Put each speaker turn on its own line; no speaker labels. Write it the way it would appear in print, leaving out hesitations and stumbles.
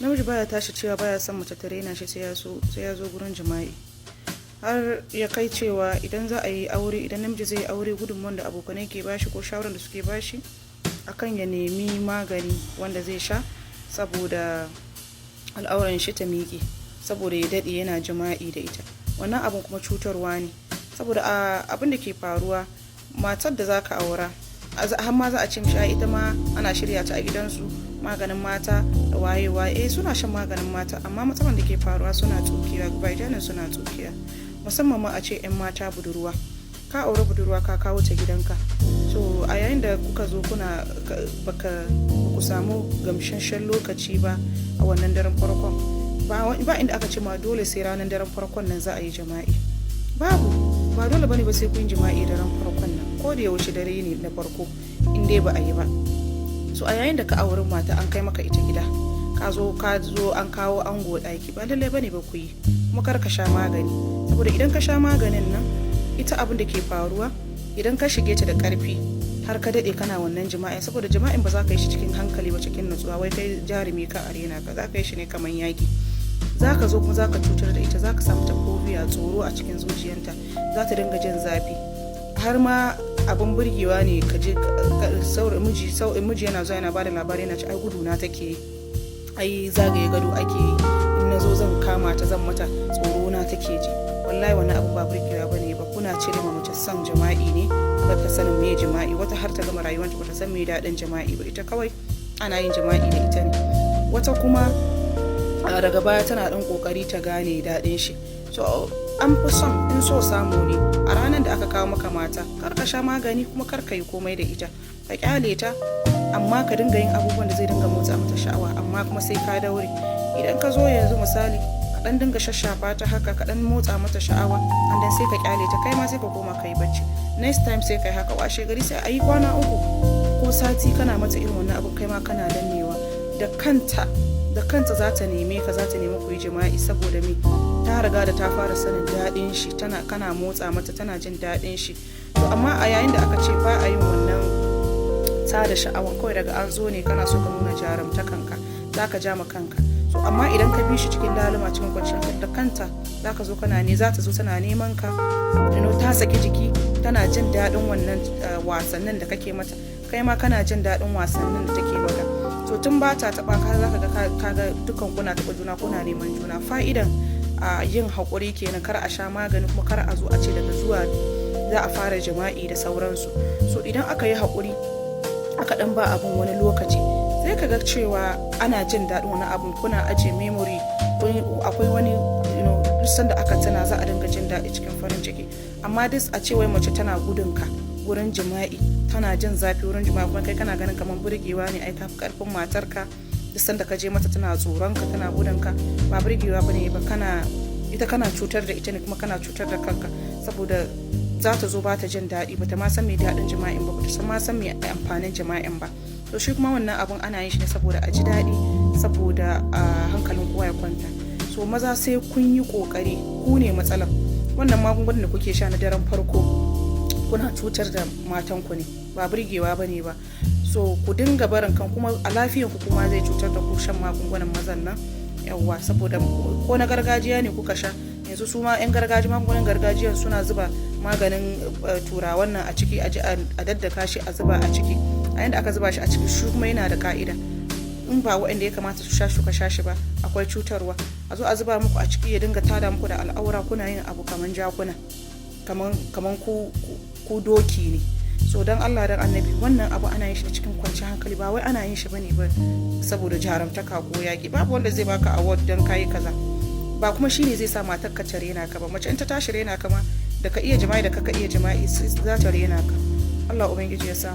namiji baya tashi cewa baya son mace ta raina shi sai ya zo gurin jima'i, har ya kai cewa idan za a yi aure, idan namiji zai yi aure, gudunmuwan da abokanai ke bashi ko shawaran da suke bashi akan ya nemi magani wanda zai sha saboda al'auran shi ta miƙe, saboda ya daɗe yana jima'i da ita. Wannan abin kuma cutarwa ne, saboda abin da ke faruwa, matar da zaka aura har ma za a ce mishi ita ma ana shirya ta a gidansu maganin mata da waye suna shan maganin mata, amma matsalar da ke faruwa suna tsukiya, vagina suna tsukiya, musamman ma a ce 'yan mata budurwa, ka aure budurwa ka kawo ta gidanka, so a yayin da kuka zo kuna ku samu gamsasshen lokaci ba a wannan daren farkon, ba inda aka ce ma dole sai ranar daren farkon nan za a yi jima'i, ba dole bane ba sai kun jima'i daren farkon nan, ko da yaushe dare ne na farko in dai ba a yi ba. So a yayin da ka auri mata an kai maka ita gida, ka zo an kawo ango ɗaki, ba lallai bane ba ku yi, kuma kar ka sha magani, saboda idan ka sha maganin nan, ita abin da ke faruwa idan ka shige ta da ƙarfi har ka daɗe kana wannan jima'i, saboda jima'in ba za ka yi shi cikin hankali ba, cikin nutsuwa, wai kai jarumi ka arena ka, za ka yi shi ne kamar yaƙi, za ka zo kuma za ka cutar da ita, za ka samu takobiya tsoro a cikin zuciyarta, za ta dinga jin zafi, har ma abin burgewa ne ka je miji yana zuwa yana bada labari, yana ci ai gudu na take, ai zagaye gado ake yi, in na zo zan kama ta zan mata tsoro na take ji. Wallahi wannan abu ba burgewa bane ba, kuna cire ma mace son jima'i ne, ba ta sanin me jima'i, wata har ta gama rayuwanta ba ta san me daɗin jima'i ba, ita kawai ana yin jima'i da ita ne, wata kuma daga baya tana ɗan ƙoƙari ta gane daɗin shi. So an fi son in so samu ne a ranar da aka kawo maka mata, kar ka sha magani kuma kar ka yi komai da ita, ka kyale ta, amma ka dinga yin abubuwan da zai dinga motsa mata sha'awa, amma kuma sai ka daure. Idan ka zo yanzu misali ka dan dinga shashafa ta haka, ka dan motsa mata sha'awa, and then sai ka kyale ta, kai ma sai ka koma kai bacci, next time sai kai haka, washe gari sai ayi kwana 3 ko sati kana mata irin wannan abu, kai ma kana dannewa da kanta za ta neme ka, za ta nemi ku yi jima'i, saboda me ta riga da ta fara sanin daɗin shi, kana motsa mata, tana jin daɗin shi. To amma a yayin da aka ce ba a yin wannan tada sha'awan, kawai daga an zo ne kana so ka nuna jarumta kanka, za ka ja ma kanka. So amma idan ka bi shi cikin laluma, cikin kwanciyar da kanta za ka zo za ta zo tana neman ka, ta saki jiki, tana jin daɗin wannan wasannin da kake mata, kai ma kana jin daɗin wasannin da take maka. So tun ba ta taɓa ka, za ka ga dukan kuna taɓa juna, kuna neman juna. Fa'idan yin haƙuri kenan, kar a sha magani, kuma kar a zo a ce daga zuwa za a fara jima'i da sauransu. So idan aka yi haƙuri, aka ɗan ba abun wani lokaci, sai ka ga cewa ana jin daɗin wani abun, kuna ajiye memory, akwai wani duk sanda aka tana za a dinga jin daɗi cikin farin ciki. Amma a ce wai mace tana gudun ka wurin jima'i, tana jin zafi wurin jima'i, kuma kai kana ganin kamar burgewa ne, ai kafi karfin matarka, duk sanda ka je mata tana tsoron ka, tana gudun ka, ba burgewa bane ba, kana cutar da ita ne, kuma kana cutar da kanka, saboda za ta zo ba ta jin daɗi, ba ta ma san me daɗin jima'in ba, ba ta ma san me amfanin jima'in ba. To shi kuma wannan abun ana yin shi ne saboda a ji daɗi, saboda hankalin kowa ya kwanta. So maza sai kun yi ƙoƙari, ku ne matsalar. Wannan magungunan da kuke sha na daren farko, kuna cutar da matanku ne, ba burgewa bane ba. So ku dinga barin kan, kuma a lafiyanku kuma zai cutar da ku shan magungunan mazan nan, yawwa, saboda ko na gargajiya ne kuka sha, yanzu su ma 'yan magungunan gargajiyan suna zuba maganin turawan nan a ciki, a daddaka shi a zuba a ciki, a yanda aka zuba shi a ciki shi kuma yana da ka'ida, in ba waɗanda ya kamata su sha shuka sha shi ba, akwai cutarwa. A zo a zuba muku a ciki, ya dinga tada muku da al'aura, kuna yin abu kaman jakuna, kaman ku doki ne. So don Allah dan annabi, wannan abu ana yin shi cikin kwanciyar hankali, ba wai ana yin shi bane ba saboda jarumtaka ko yaƙi. Babu wanda zai baka award don kayi kaza, ba kuma shine zai sa matar ka ta rena ka ba. Mace in ta tashi rena ka ma, da ka iya jima'i da ka iya jima'i, za ta rena ka. Allah ubangiji ya sa